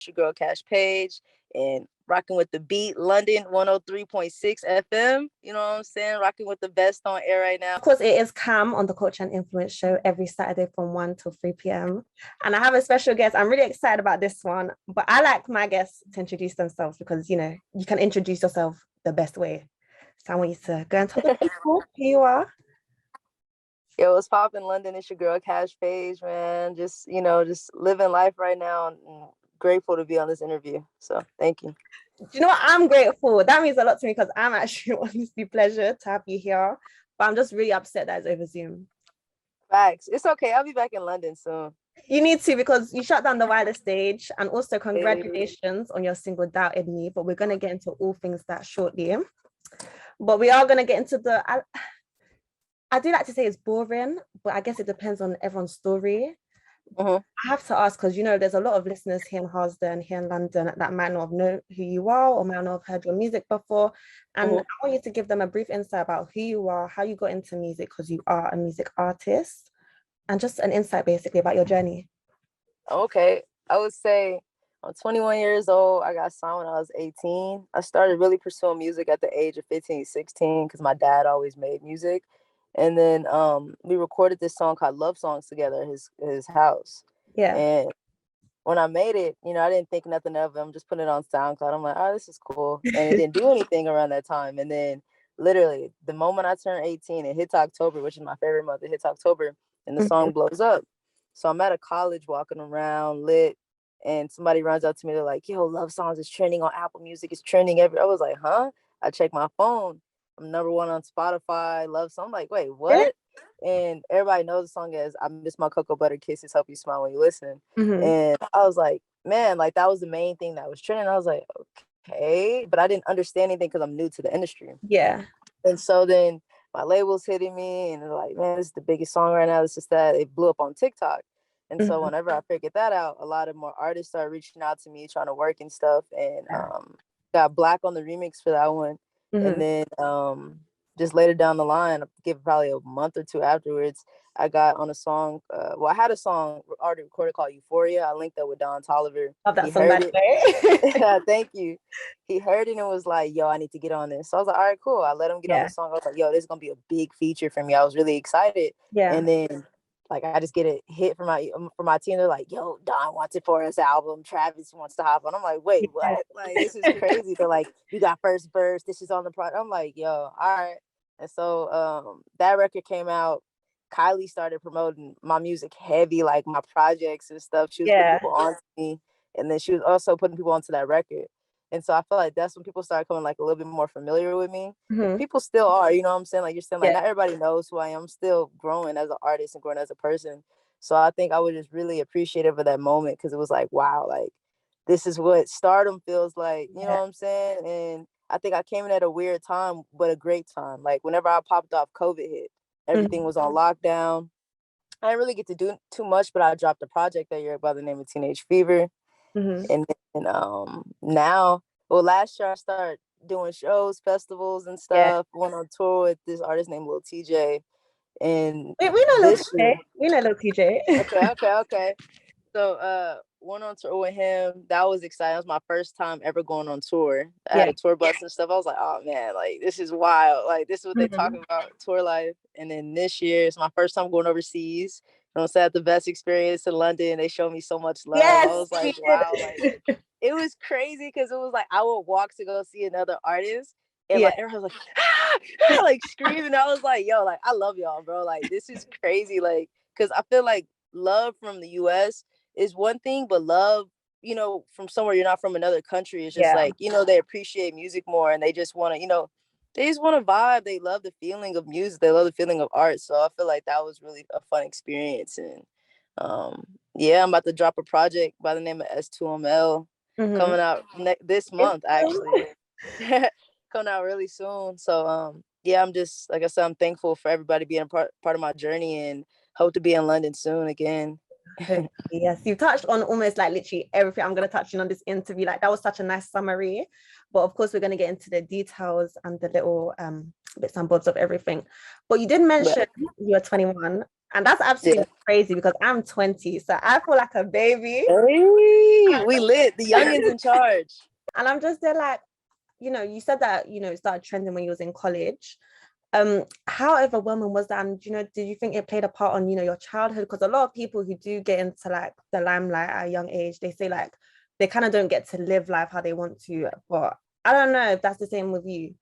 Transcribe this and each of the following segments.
It's your girl Kaash Paige and rocking with the beat, London 103.6 FM. You know what I'm saying? Rocking with the best on air right now. Of course, it is Cam on the Culture and Influence Show every Saturday from 1 till 3 p.m. And I have a special guest. I'm really excited about this one, but I like my guests to introduce themselves because, you know, you can introduce yourself the best way. So I want you to go and tell the people who you are. Yo, what's poppin' London? It's your girl Kaash Paige, man. Just living life right now and grateful to be on this interview. So thank you. Do you know what? I'm grateful. That means a lot to me because I'm actually honestly pleasure to have you here. But I'm just really upset that it's over Zoom. Facts. It's okay. I'll be back in London soon. You need to, because you shut down the wireless stage, and also congratulations on your single Doubted Me. But we're going to get into all things that shortly. But we are going to get into the, I do like to say it's boring, but I guess it depends on everyone's story. I have to ask, because, you know, there's a lot of listeners here in Harsden, here in London, that might not know who you are or might not have heard your music before. And I want you to give them a brief insight about who you are, how you got into music, because you are a music artist, and just an insight basically about your journey. Okay. I would say I'm 21 years old. I got signed when I was 18. I started really pursuing music at the age of 15, 16 because my dad always made music. And then we recorded this song called Love Songs together at his house. Yeah. And when I made it, you know, I didn't think nothing of it. I'm just putting it on SoundCloud. I'm like, oh, this is cool. And it didn't do anything around that time. And then literally the moment I turned 18, it hits October, which is my favorite month. It hits October and the song blows up. So I'm at a college walking around lit and somebody runs up to me. They're like, yo, Love Songs is trending on Apple Music. It's trending I was like, huh? I checked my phone. I'm #1 on Spotify. Love Song. I'm like, wait, what? And everybody knows the song is I Miss My Cocoa Butter Kisses Help You Smile When You Listen. And I was like, man, like that was the main thing that was trending. I was like, okay. But I didn't understand anything because I'm new to the industry. Yeah. And so then my label's hitting me and they're like, man, this is the biggest song right now. This is that. It blew up on TikTok. And so whenever I figured that out, a lot of more artists started reaching out to me, trying to work and stuff. And got Black on the remix for that one. And then just later down the line, give it probably a month or two afterwards, I got on a song. I had a song already recorded called Euphoria. I linked up with Toliver. Love that song, by the way. Thank you. He heard it and was like, yo, I need to get on this. So I was like, all right, cool. I let him get on the song. I was like, yo, this is going to be a big feature for me. I was really excited. Yeah. And then like I just get a hit from my team. They're like, yo, Don wants it for his album. Travis wants to hop on. I'm like, wait, what? Like, this is crazy. They're like, you got first verse. This is on the project. I'm like, yo, all right. And so that record came out. Kylie started promoting my music heavy, like my projects and stuff. She was putting people on to me. And then she was also putting people onto that record. And so I feel like that's when people started coming like a little bit more familiar with me. People still are, you know what I'm saying? Like you're saying, like not everybody knows who I am. I'm still growing as an artist and growing as a person. So I think I was just really appreciative of that moment because it was like, wow, like this is what stardom feels like, you know what I'm saying? And I think I came in at a weird time, but a great time. Like whenever I popped off, COVID hit. Everything was on lockdown. I didn't really get to do too much, but I dropped a project that year by the name of Teenage Fever. And then now, well, last year I started doing shows, festivals and stuff. Went on tour with this artist named Lil TJ. And we know Lil TJ. We know Lil TJ. Okay. So went on tour with him. That was exciting. That was my first time ever going on tour. I had a tour bus and stuff. I was like, oh man, like this is wild. Like this is what they talk about, tour life. And then this year, it's my first time going overseas. You know, so I had the best experience in London. They showed me so much love. I was like, wow, like it was crazy because it was like I would walk to go see another artist and like everyone was like, like screaming. I was like, yo, like I love y'all, bro. Like this is crazy. Like, because I feel like love from the US is one thing, but love, you know, from somewhere you're not from, another country, is just like, you know, they appreciate music more and they just want to, you know, they just want to vibe. They love the feeling of music. They love the feeling of art. So I feel like that was really a fun experience. And I'm about to drop a project by the name of S2ML coming out this month, actually. Coming out really soon. So I'm just, like I said, I'm thankful for everybody being part of my journey and hope to be in London soon again. Yes, you touched on almost like literally everything I'm going to touch on this interview. Like that was such a nice summary, but of course we're going to get into the details and the little bits and bobs of everything. But you did mention you were 21. And that's absolutely crazy because I'm 20, so I feel like a baby. Hey, we lit. The youngins in charge. And I'm just there like, you said that, it started trending when you was in college. How overwhelming was that? And, did you think it played a part on, your childhood? Because a lot of people who do get into like the limelight at a young age, they say like they kind of don't get to live life how they want to. But I don't know if that's the same with you.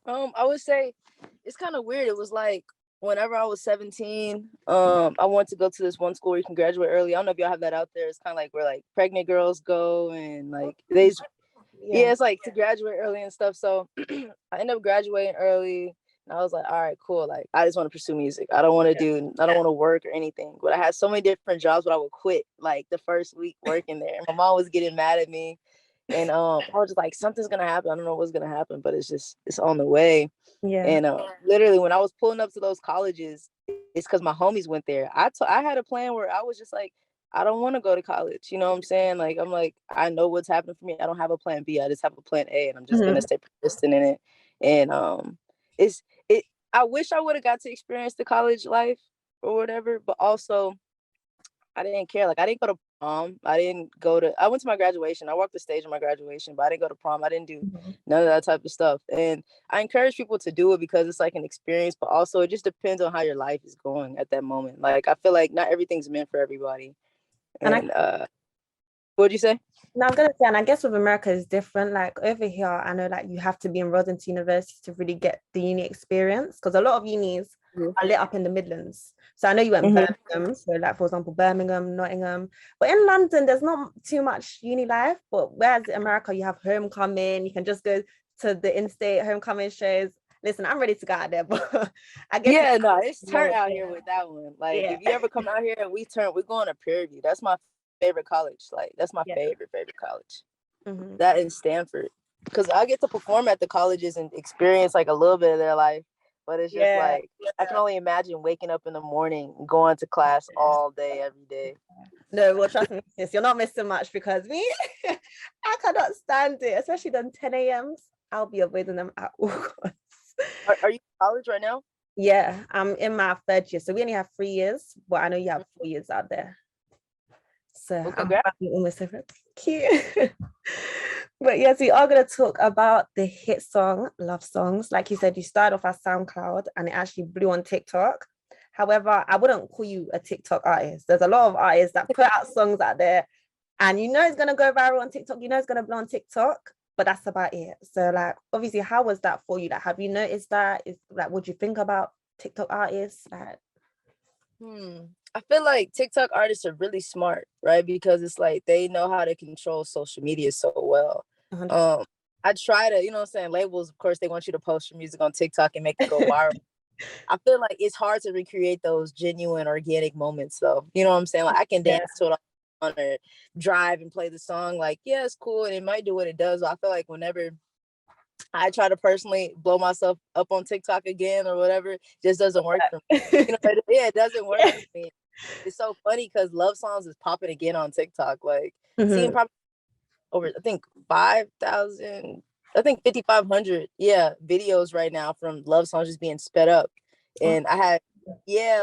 I would say it's kind of weird. It was like whenever I was 17, I wanted to go to this one school where you can graduate early. I don't know if y'all have that out there. It's kind of like where like pregnant girls go and like it's like to graduate early and stuff. So I ended up graduating early. And I was like, all right, cool. Like, I just want to pursue music. I don't want to work or anything. But I had so many different jobs, but I would quit like the first week working there. And my mom was getting mad at me. And I was just like, something's gonna happen. I don't know what's gonna happen, but it's on the way. Yeah. And literally, when I was pulling up to those colleges, it's because my homies went there. I had a plan where I was just like, I don't want to go to college. You know what I'm saying? Like, I'm like, I know what's happening for me. I don't have a plan B. I just have a plan A, and I'm just gonna stay persistent in it. And it's it. I wish I would have got to experience the college life or whatever, but also I didn't care. Like, I didn't go to prom. I went to my graduation. I walked the stage in my graduation, but I didn't go to prom. I didn't do none of that type of stuff. And I encourage people to do it because it's like an experience, but also it just depends on how your life is going at that moment. Like, I feel like not everything's meant for everybody. And what'd you say? No, I was gonna say, and I guess with America is different. Like over here, I know like you have to be enrolled into university to really get the uni experience because a lot of unis are lit up in the Midlands. So I know you went Birmingham, so like for example, Birmingham, Nottingham. But in London, there's not too much uni life. But whereas in America, you have homecoming, you can just go to the in-state homecoming shows. Listen, I'm ready to go out there, but I guess it's turn out here with that one. Like if you ever come out here and we're going to Prairie View. That's my favorite college. Like that's my favorite college. That in Stanford, because I get to perform at the colleges and experience like a little bit of their life. But it's just like I can only imagine waking up in the morning, going to class all day, every day. No, well, trust me, sis, you're not missing much because me, I cannot stand it, especially them 10 a.m.s. I'll be avoiding them at all costs. Are you in college right now? Yeah, I'm in my third year. So we only have 3 years, but I know you have 4 years out there. So I'm almost over. Cute. But yes, we are going to talk about the hit song, Love Songs. Like you said, you started off as SoundCloud and it actually blew on TikTok. However, I wouldn't call you a TikTok artist. There's a lot of artists that put out songs out there and it's going to go viral on TikTok. It's going to blow on TikTok, but that's about it. So like, obviously, how was that for you? Like, have you noticed that? Is like, what do you think about TikTok artists? Like, I feel like TikTok artists are really smart, right? Because it's like they know how to control social media so well. 100%. I try to, you know what I'm saying? Labels, of course, they want you to post your music on TikTok and make it go viral. I feel like it's hard to recreate those genuine, organic moments, though. You know what I'm saying? Like I can dance to it on or drive and play the song. Like, yeah, it's cool and it might do what it does. But I feel like whenever I try to personally blow myself up on TikTok again or whatever, it just doesn't work for me. It doesn't work for me. It's so funny because Love Songs is popping again on TikTok. Like seeing probably over, I think 5,000, I think 5,500, videos right now from Love Songs just being sped up. And I had,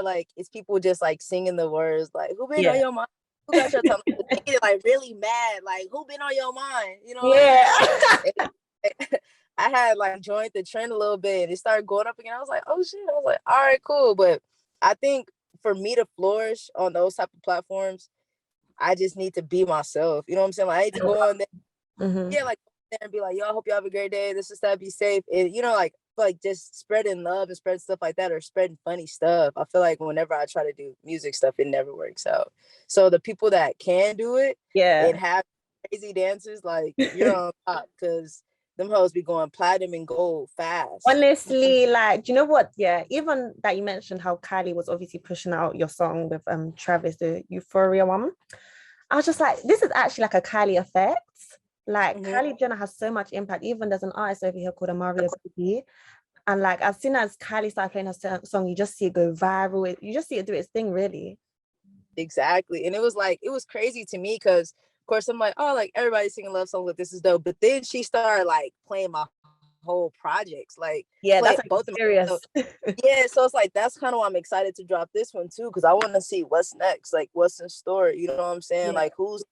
like it's people just like singing the words, like who been on your mind? Who got your tongue? They get like really mad, like who been on your mind? You know? Yeah. I had like joined the trend a little bit and it started going up again. I was like, oh shit. I was like, all right, cool. But I think for me to flourish on those type of platforms, I just need to be myself. You know what I'm saying? Like I need to go on there. Like there and be like, yo, I hope you have a great day. This is that, be safe. And like just spreading love and spreading stuff like that or spreading funny stuff. I feel like whenever I try to do music stuff, it never works out. So the people that can do it and have crazy dances, like you're on top because them hoes be going platinum and gold fast. Honestly, like, do you know what? Yeah, even that you mentioned how Kylie was obviously pushing out your song with Travis, the Euphoria one. I was just like, this is actually like a Kylie effect. Like Kylie Jenner has so much impact. Even there's an artist over here called Amaria Baby. And like as soon as Kylie started playing her song, you just see it go viral. You just see it do its thing, really. Exactly. And it was crazy to me because of course I'm like, oh, like everybody's singing love songs, like this is dope. But then she started like playing my whole projects. Like, yeah, play that's like both of serious. them. So, yeah, so it's like that's kind of why I'm excited to drop this one too, because I want to see what's next, like what's in store. You know what I'm saying? Yeah. Like who's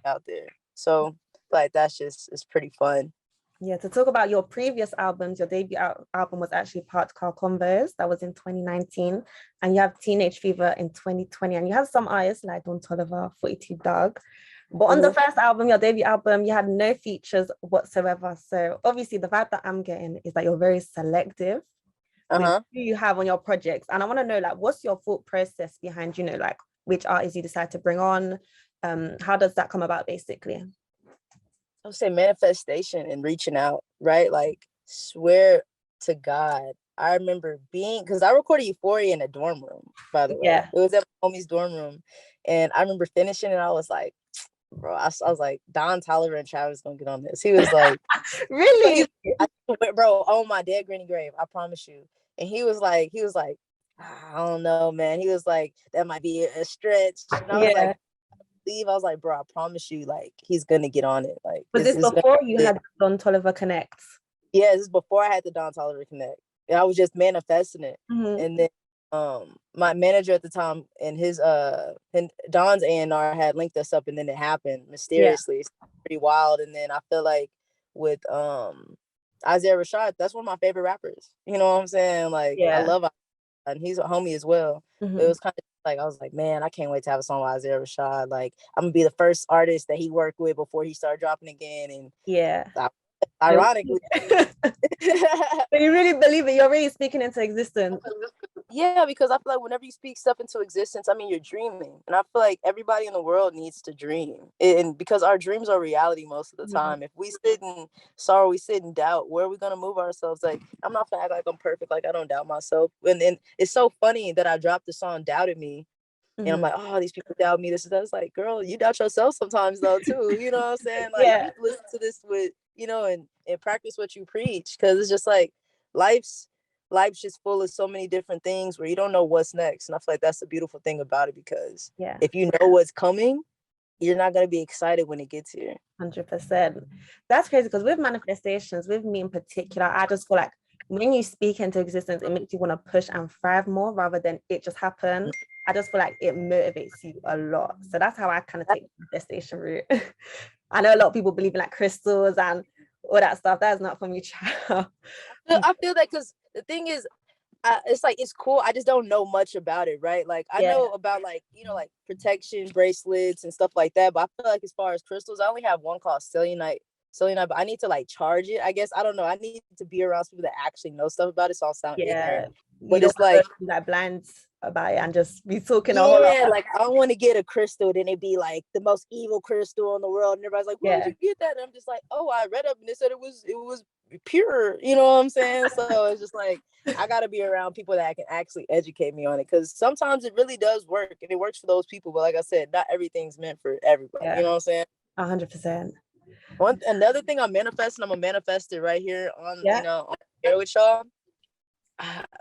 out there. So like that's just it's pretty fun. Yeah, to talk about your previous albums, your debut album was actually Part Car Convos, that was in 2019, and you have Teenage Fever in 2020, and you have some artists like Don Toliver, 42 Dog. But on the first album, your debut album, you had no features whatsoever. So obviously the vibe that I'm getting is that you're very selective with who you have on your projects. And I want to know, like, what's your thought process behind, you know, like which artists you decide to bring on? How does that come about basically? I would say manifestation and reaching out, right? Like, swear to God, I remember because I recorded Euphoria in a dorm room, by the way. Yeah. It was at my homie's dorm room. And I remember finishing and I was like, bro, I was like, Don Toliver and Travis gonna get on this. He was like, really? bro, on my dead granny grave, I promise you. And he was like, I don't know, man. He was like, that might be a stretch. And I was like, leave. I was like, bro, I promise you, like, he's gonna get on it. Like, was this before you had Don Toliver Connects? Yeah, this is before I had the Don Toliver Connect. And I was just manifesting it. And then my manager at the time and his and Don's A&R had linked us up, and then it happened mysteriously. It's pretty wild. And then I feel like with Isaiah Rashad, that's one of my favorite rappers. You know what I'm saying? Like, I love Isaiah, and he's a homie as well. It was kind of like, I was like, man, I can't wait to have a song with Isaiah Rashad. Like, I'm gonna be the first artist that he worked with before he started dropping again. And ironically. So you really believe it? You're really speaking into existence. Yeah, because I feel like whenever you speak stuff into existence, I mean, you're dreaming. And I feel like everybody in the world needs to dream. And because our dreams are reality most of the time. If we sit in sorrow, we sit in doubt, where are we going to move ourselves? Like, I'm not going to act like I'm perfect. Like, I don't doubt myself. And it's so funny that I dropped the song Doubted Me. And I'm like, oh, these people doubt me. This is that. It's like, girl, you doubt yourself sometimes though too. You know what I'm saying? Like, you listen to this with, you know, and practice what you preach. Cause it's just like life's just full of so many different things where you don't know what's next. And I feel like that's the beautiful thing about it, because if you know what's coming, you're not gonna be excited when it gets here. 100%. That's crazy, because with manifestations, with me in particular, I just feel like when you speak into existence, it makes you want to push and thrive more rather than it just happen. I just feel like it motivates you a lot. So that's how I kind of take the manifestation route. I know a lot of people believe in like crystals and all that stuff. That is not for me, child. I feel that because the thing is, it's like, it's cool. I just don't know much about it, right? Like, I know about, like, you know, like protection bracelets and stuff like that. But I feel like as far as crystals, I only have one called selenite, but I need to like charge it, I guess. I don't know. I need to be around people that actually know stuff about it, so I'll sound ignorant. But it's like that blinds about it and just be talking a whole lot. Like, I want to get a crystal, then it'd be like the most evil crystal in the world, and everybody's like, where did you get that? And I'm just like, oh, I read up and it said it was pure, you know what I'm saying? So it's just like, I gotta be around people that can actually educate me on it, because sometimes it really does work and it works for those people, but like I said, not everything's meant for everybody. You know what I'm saying? 100%. Another thing I'm gonna manifest it right here on you know, on air with y'all.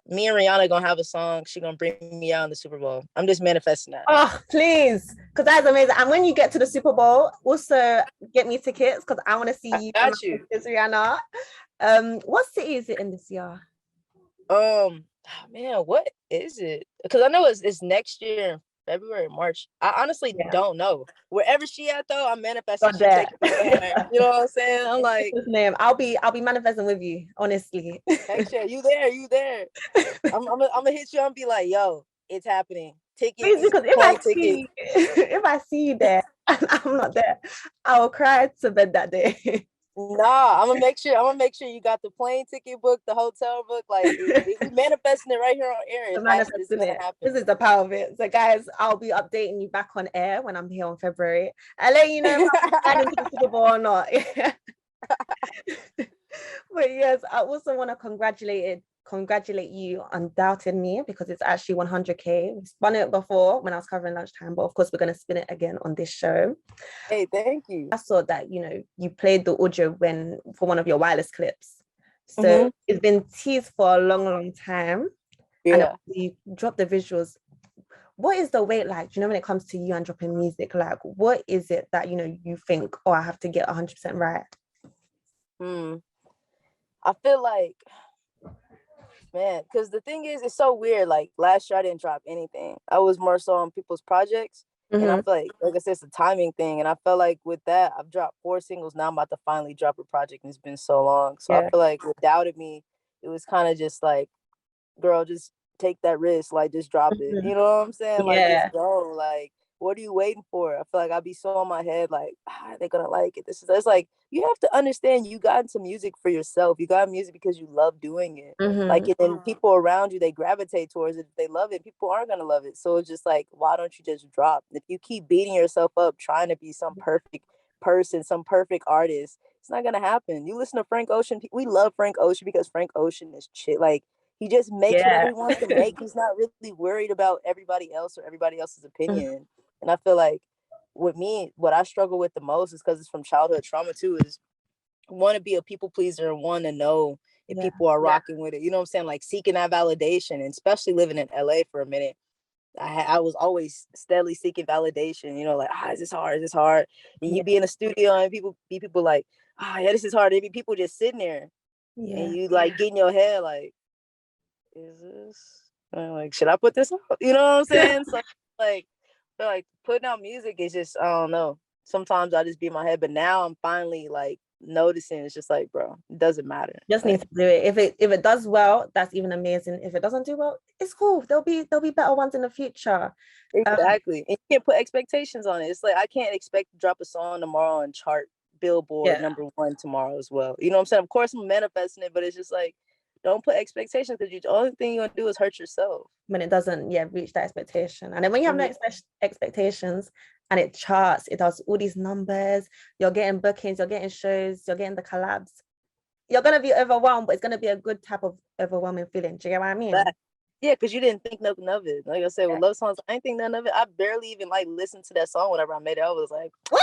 Me and Rihanna gonna have a song. She gonna bring me out in the Super Bowl. I'm just manifesting that. Oh, please, because that's amazing. And when you get to the Super Bowl, also get me tickets, because I want to see you. Got you, Rihanna. What city is it in this year? Man, what is it? Because I know it's next year, February, March. I honestly don't know. Wherever she at though, I'm manifesting. She take it. You know what I'm saying? I'm like, his name. I'll be manifesting with you, honestly. Heck yeah, you there. I'm gonna hit you and be like, yo, it's happening. Tickets. Please, because if I see you there and I'm not there, I will cry to bed that day. Nah, I'm gonna make sure you got the plane ticket book, the hotel book. Like, we manifesting it right here on air. It's gonna happen. This is the power of it. So guys, I'll be updating you back on air when I'm here on February. I'll let you know if I'm going to the Super Bowl or not. But yes, I also want to congratulate you on Doubted Me, because it's actually 100K. We spun it before when I was covering Lunchtime, but of course we're going to spin it again on this show. Hey, thank you. I saw that, you know, you played the audio for one of your wireless clips. So it's been teased for a long time. And you dropped the visuals. What is the wait like? Do you know, when it comes to you and dropping music, like, what is it that, you know, you think, oh, I have to get 100% right? I feel like, man, because the thing is, it's so weird. Like last year, I didn't drop anything. I was more so on people's projects. And I feel like I said, it's a timing thing. And I felt like with that, I've dropped 4 singles. Now I'm about to finally drop a project. And it's been so long. So I feel like what doubted me, it was kind of just like, girl, just take that risk. Like, just drop it. You know what I'm saying? Like, just go. Like, what are you waiting for? I feel like I'd be so on my head, like, they're gonna like it. It's like, you have to understand you got into music for yourself. You got music because you love doing it. Like, and then people around you, they gravitate towards it. If they love it, people aren't gonna love it. So it's just like, why don't you just drop? If you keep beating yourself up trying to be some perfect person, some perfect artist, it's not gonna happen. You listen to Frank Ocean. We love Frank Ocean because Frank Ocean is shit. Like, he just makes whatever he wants to make. He's not really worried about everybody else or everybody else's opinion. And I feel like with me, what I struggle with the most is because it's from childhood trauma too, is want to be a people pleaser and want to know if people are rocking with it. You know what I'm saying? Like seeking that validation, and especially living in LA for a minute. I was always steadily seeking validation, you know, like, is this hard? Is this hard? And you be in a studio and people like, yeah, this is hard. There be people just sitting there and you like get in your head like, is this like, should I put this out? You know what I'm saying? So like, feel like putting out music is just, I don't know. Sometimes I just be in my head, but now I'm finally like noticing it's just like, bro, it doesn't matter. Just like, need to do it. If it does well, that's even amazing. If it doesn't do well, it's cool. There'll be better ones in the future. Exactly. And you can't put expectations on it. It's like I can't expect to drop a song tomorrow and chart Billboard #1 tomorrow as well. You know what I'm saying? Of course I'm manifesting it, but it's just like, don't put expectations, because the only thing you're gonna do is hurt yourself when it doesn't reach that expectation. And then when you have no expectations and it charts, it does all these numbers, you're getting bookings, you're getting shows, you're getting the collabs, you're gonna be overwhelmed, but it's gonna be a good type of overwhelming feeling. Do you get what I mean? Yeah, because you didn't think nothing of it. Like I said, with love songs, I didn't think nothing of it. I barely even like listened to that song whenever I made it. I was like, what?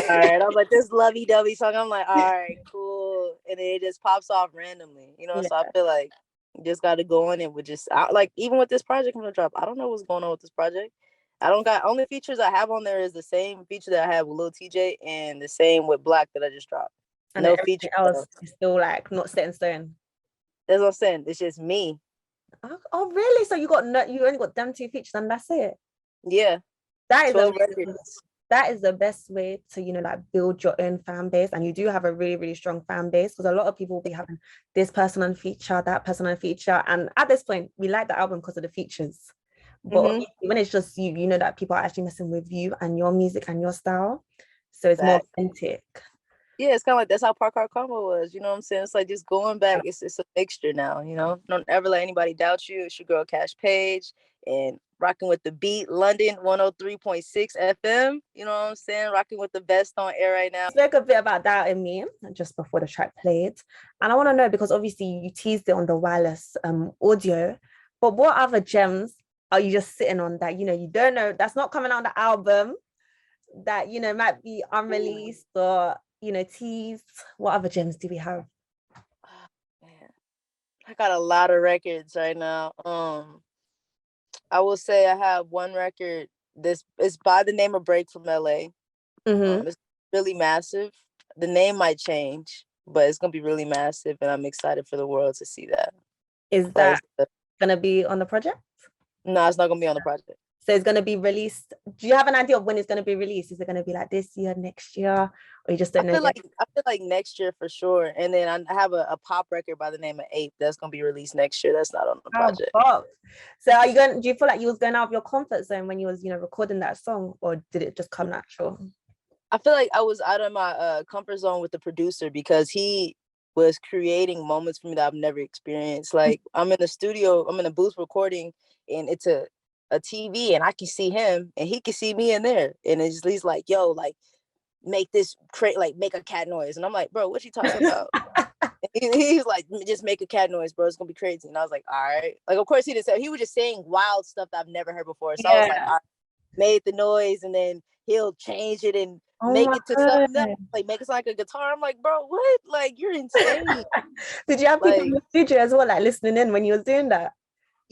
All right. I was like, this lovey-dovey song. I'm like, all right, cool. And then it just pops off randomly. You know, so I feel like you just got to go on it with just, like, even with this project I'm gonna drop, I don't know what's going on with this project. I don't got, only features I have on there is the same feature that I have with Lil TJ and the same with Black that I just dropped. And no feature else is still like not set in stone. That's what I'm saying. It's just me. Oh really? So you only got them 2 features and that's it? Yeah. That is the best way to, like build your own fan base. And you do have a really, really strong fan base, because a lot of people will be having this person on feature, that person on feature. And at this point, we like the album because of the features. But when it's just you, you know that people are actually messing with you and your music and your style. So it's more authentic. Yeah, it's kind of like that's how Park Hard Combo was. You know what I'm saying? It's like just going back. It's a mixture now, you know? Don't ever let anybody doubt you. It's your girl, Kaash Paige, and rocking with the beat, London 103.6 FM. You know what I'm saying? Rocking with the best on air right now. Spoke a bit about that in me just before the track played. And I want to know, because obviously you teased it on the wireless audio, but what other gems are you just sitting on that, you don't know, that's not coming out on the album, that, might be unreleased or, teased? What other gems do we have? Oh, man. I got a lot of records right now. I will say I have one record. This is by the name of Break from LA. It's really massive. The name might change, but it's gonna be really massive, and I'm excited for the world to see that. Is that gonna be on the project? No, it's not gonna be on the project. So it's going to be released. Do you have an idea of when it's going to be released? Is it going to be like this year, next year, or you just don't know? I feel like next year for sure. And then I have a pop record by the name of Ape that's going to be released next year. That's not on the project. So do you feel like you was going out of your comfort zone when you was, recording that song, or did it just come natural? I feel like I was out of my comfort zone with the producer, because he was creating moments for me that I've never experienced. Like, I'm in the studio, I'm in a booth recording, and it's a TV, and I can see him and he can see me in there, and he's like, yo, like, make this make a cat noise, and I'm like, bro, what you talking about? He's like, just make a cat noise, bro, it's gonna be crazy. And I was like, all right. Like, of course he didn't say, he was just saying wild stuff that I've never heard before. So I was like, all right, made the noise, and then he'll change it and make it to something else, like make it sound like a guitar. I'm like, bro, what? Like, you're insane. Did you have people in the studio as well, like listening in when you was doing that?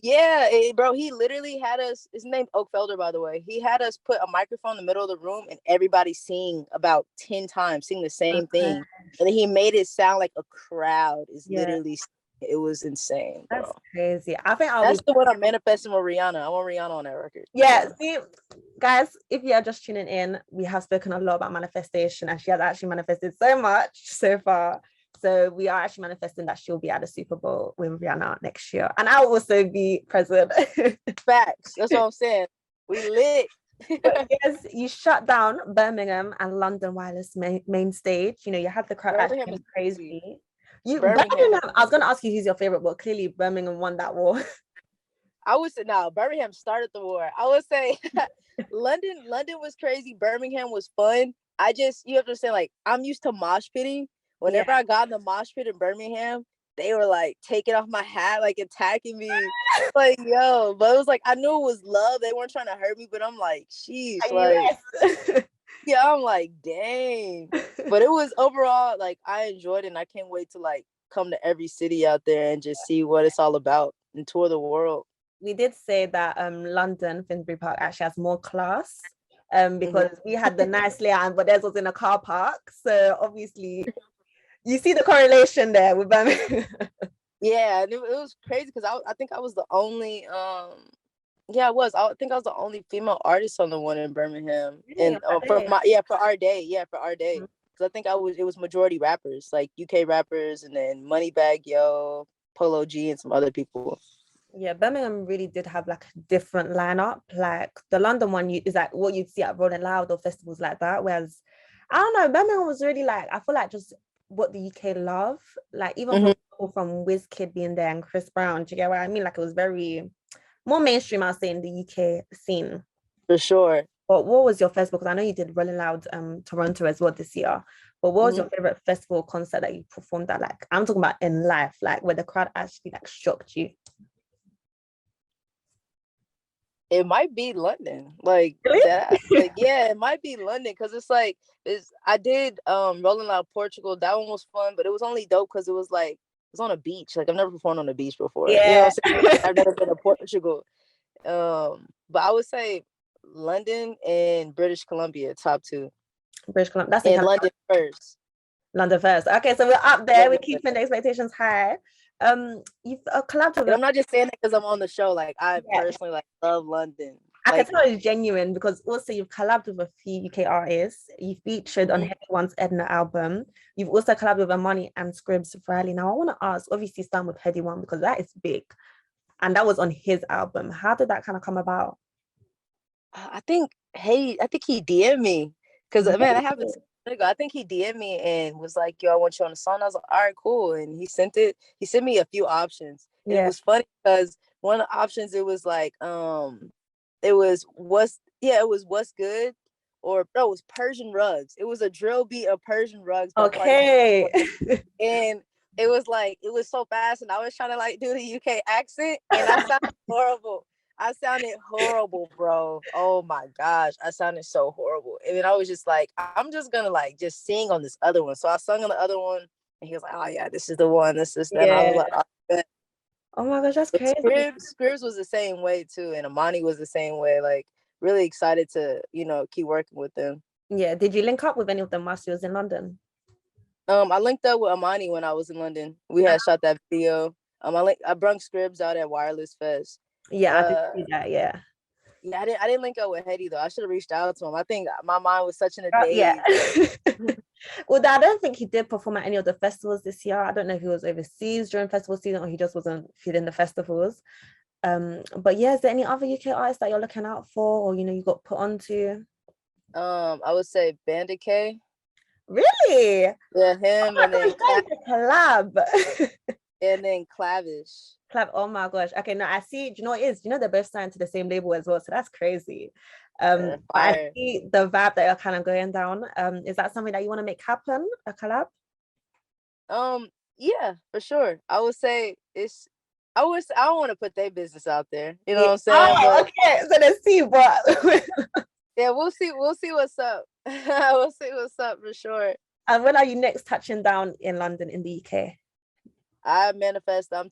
Yeah, bro, he literally had us, his name Oak Felder, by the way. He had us put a microphone in the middle of the room and everybody sing about 10 times, sing the same thing. And he made it sound like a crowd is literally, it was insane, bro. That's crazy. I think that's the one I'm manifesting with Rihanna. I want Rihanna on that record. Yeah, see, guys, if you're just tuning in, we have spoken a lot about manifestation, and she has actually manifested so much so far. So we are actually manifesting that she'll be at the Super Bowl with Rihanna next year, and I'll also be present. Facts. That's what I'm saying. We lit. But yes, you shut down Birmingham and London Wireless main stage. You know, you had the crowd actually crazy. Birmingham. I was gonna ask you who's your favorite, but clearly Birmingham won that war. I would say no, Birmingham started the war. I would say London was crazy. Birmingham was fun. You have to say, like, I'm used to mosh pitting. Whenever I got in the mosh pit in Birmingham, they were like taking off my hat, like attacking me. Like, yo, but it was like, I knew it was love. They weren't trying to hurt me, but I'm like, sheesh, like, yeah, I'm like, dang. But it was overall, like, I enjoyed it, and I can't wait to like come to every city out there and just see what it's all about and tour the world. We did say that London Finsbury Park actually has more class because we had the nice layout, but theirs was in a car park. So obviously, you see the correlation there with Birmingham. Yeah, and it was crazy because I think I was the only I think I was the only female artist on the one in Birmingham. Really? And for our day. Because I think it was majority rappers, like UK rappers, and then Moneybagg Yo, Polo G, and some other people. Yeah, Birmingham really did have like a different lineup. Like the London one is like what you'd see at Rolling Loud or festivals like that. Whereas I don't know, Birmingham was really like, I feel like just what the UK love. Like even people from Wizkid being there and Chris Brown, do you get what I mean? Like it was very more mainstream, I'll say, in the UK scene. For sure. But what was your festival? Because I know you did Rolling Loud Toronto as well this year. But what was your favorite festival concert that you performed at? Like I'm talking about in life, like where the crowd actually like shocked you. It might be London, like really? that. Like, yeah, it might be London because it's like I did Rolling Loud Portugal. That one was fun, but it was only dope because it was on a beach. Like I've never performed on a beach before. Yeah, you know what I'm saying? I've never been to Portugal. But I would say London and British Columbia, top two. British Columbia. That's in London first. London first. Okay, so we're up there. We're keeping the expectations high. You've collabed with. I'm not just saying that because I'm on the show. Like I personally like love London. I can tell it's genuine because also you've collabed with a few UK artists. You featured on Headie One's Edna album. You've also collabed with Amani and Scribs Riley. Now I want to ask, obviously start with Headie One because that is big, and that was on his album. How did that kind of come about? I think he DM'd me because man, that happened. I think he DM'd me and was like, yo, I want you on the song. I was like, all right, cool. And he sent me a few options. And it was funny because one of the options, it was like, it was what's good, or no, it was Persian rugs. It was a drill beat of Persian rugs. Okay. And it was like, it was so fast, and I was trying to like do the UK accent, and I sounded horrible. I sounded horrible, bro. Oh my gosh, I sounded so horrible. And then I was just like, I'm just gonna like just sing on this other one. So I sung on the other one, and he was like, oh yeah, this is the one, this is that. Yeah. I was like, oh my gosh, that's crazy. Scribs was the same way too, and Amani was the same way. Like really excited to, keep working with them. Yeah. Did you link up with any of them whilst you was in London? I linked up with Amani when I was in London. We had shot that video. I brung Scribs out at Wireless Fest. Yeah, I did see that. Yeah. Yeah, I didn't link up with Headie though. I should have reached out to him. I think my mind was such in a daze. Yeah. Well, I don't think he did perform at any of the festivals this year. I don't know if he was overseas during festival season or he just wasn't feeling the festivals. But yeah, is there any other UK artists that you're looking out for, or you got put onto? I would say Bandokay. Really? Yeah, him and then collab. And then Clavish. Oh my gosh. Okay, now I see. Do you know what it is? They're both signed to the same label as well, so that's crazy. I see the vibe that you're kind of going down. Is that something that you want to make happen? A collab? Yeah, for sure. I would say I don't want to put their business out there. You know what I'm saying? Oh, okay. So let's see, but yeah, we'll see what's up. We'll see what's up for sure. And when are you next touching down in London in the UK? I manifest. I'm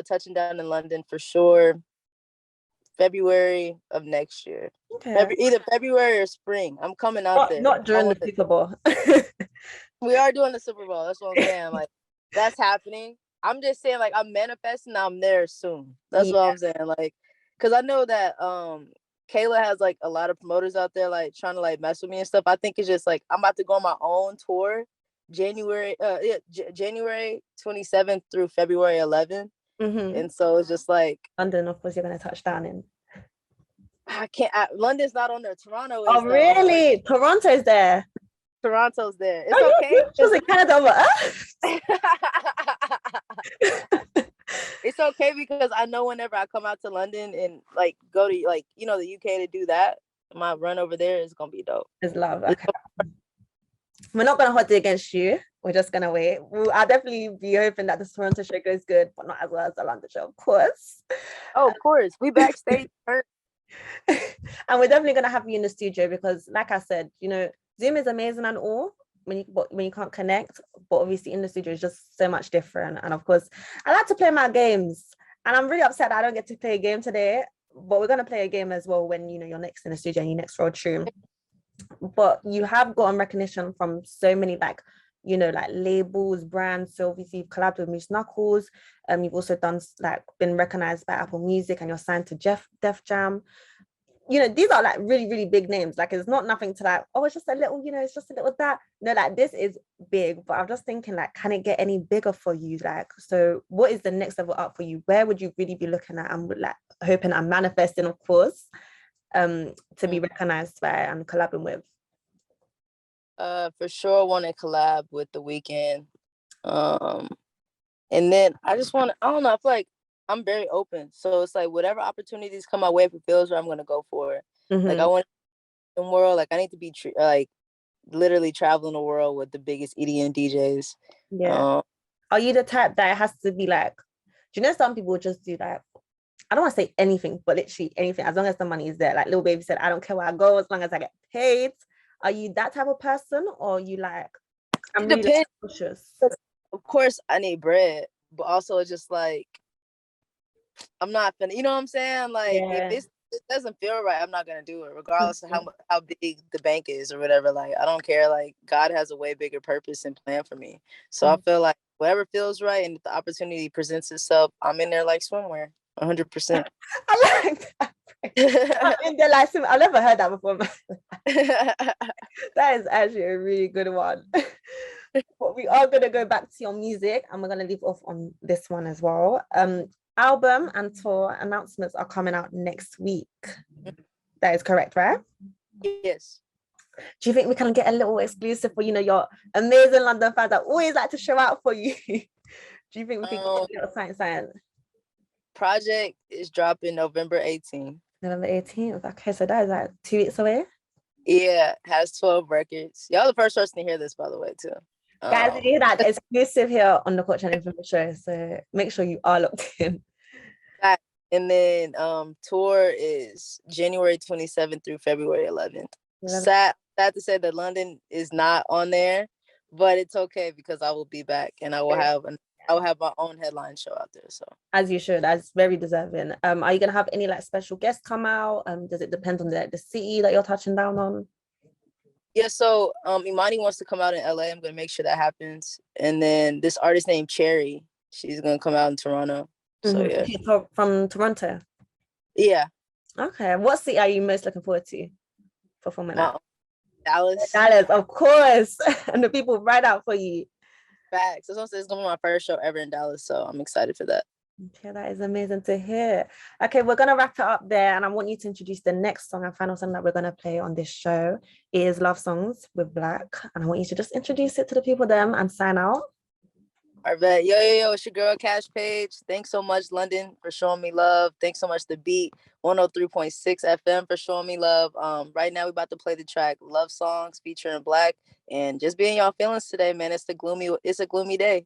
touching down in London for sure. February of next year. Okay. Either February or spring. I'm coming out there. Not during the Super Bowl. We are doing the Super Bowl. That's what I'm saying. Like, that's happening. I'm just saying, like, I'm manifesting. I'm there soon. That's what I'm saying. Like, because I know that Kayla has like a lot of promoters out there like trying to like mess with me and stuff. I think it's just like I'm about to go on my own tour, January 27th through February 11th. And so it's just like London, of course, you're gonna touch down in. I can't. London's not on there. Toronto is. Oh, really? Like, Toronto's there. Toronto's there. It's okay. Just in Canada over It's okay because I know whenever I come out to London and like go to like the UK to do that, my run over there is gonna be dope. It's love. Okay. We're not gonna hold it against you. We're just gonna wait. I'll definitely be hoping that the Toronto show goes good, but not as well as the London show, of course. Oh, of course. We backstage. And we're definitely gonna have you in the studio because, like I said, Zoom is amazing and all when you can't connect, but obviously in the studio is just so much different. And of course, I like to play my games, and I'm really upset that I don't get to play a game today. But we're gonna play a game as well when you're next in the studio and you next road true. But you have gotten recognition from so many like labels, brands. So obviously you've collabed with Moose Knuckles. You've also been recognized by Apple Music, and you're signed to Def Jam. These are like really, really big names. Like, it's not nothing to like, oh, it's just a little, it's just a little that. No, like, this is big. But I'm just thinking, like, can it get any bigger for you? Like, so what is the next level up for you? Where would you really be looking at and like hoping and manifesting, of course, to be recognized by and collabing with? For sure, want to collab with The Weeknd. And then I just want to, I don't know, I feel like I'm very open. So it's like whatever opportunities come my way, if it feels right, I'm going to go for it. Like, I want the world, like, I need to be like literally traveling the world with the biggest EDM DJs. Yeah. Are you the type that it has to be like, do you know some people just do like, I don't want to say anything, but literally anything, as long as the money is there. Like Lil Baby said, I don't care where I go as long as I get paid. Are you that type of person, or are you like, I'm really like, cautious? Of course I need bread, but also it's just like, I'm not gonna, you know what I'm saying? Like, if it doesn't feel right, I'm not gonna do it, regardless of how big the bank is or whatever. Like, I don't care. Like, God has a way bigger purpose and plan for me. So I feel like whatever feels right, and if the opportunity presents itself, I'm in there like swimwear, 100%. I like that. I'm in there like swimwear. I've never heard that before. That is actually a really good one. But we are gonna go back to your music, and we're gonna leave off on this one as well. Album and tour announcements are coming out next week. That is correct, right? Yes. Do you think we can get a little exclusive for your amazing London fans that always like to show out for you? Do you think we can get a little sign? Project is dropping November 18th. November 18th. Okay, so that is like 2 weeks away. Yeah, has 12 records. Y'all the first person to hear this, by the way, too. Guys, you hear that exclusive here on the Coach and Infamous Show, so make sure you are locked in. And then tour is January 27th through February 11th. Sad to say that London is not on there, but it's okay because I will be back, and I will have my own headline show out there. So as you should, that's very deserving. Are you gonna have any like special guests come out? Does it depend on the city that you're touching down on? Yeah, so Imani wants to come out in LA. I'm gonna make sure that happens. And then this artist named Cherry, she's gonna come out in Toronto. So yeah. From Toronto. Yeah. Okay. What city are you most looking forward to performing at? Dallas. Dallas, of course. And the people right out for you. Facts. It's gonna be my first show ever in Dallas, so I'm excited for that. Okay, that is amazing to hear. Okay, we're gonna wrap it up there, and I want you to introduce the next song and final song that we're gonna play on this show. It is Love Songs with Black, and I want you to just introduce it to the people then and sign out. All right, yo, it's your girl Kaash Paige. Thanks so much, London, for showing me love. Thanks so much, The Beat 103.6 FM for showing me love. Right now we're about to play the track Love Songs featuring Black, and just being y'all feelings today, man. It's a gloomy day.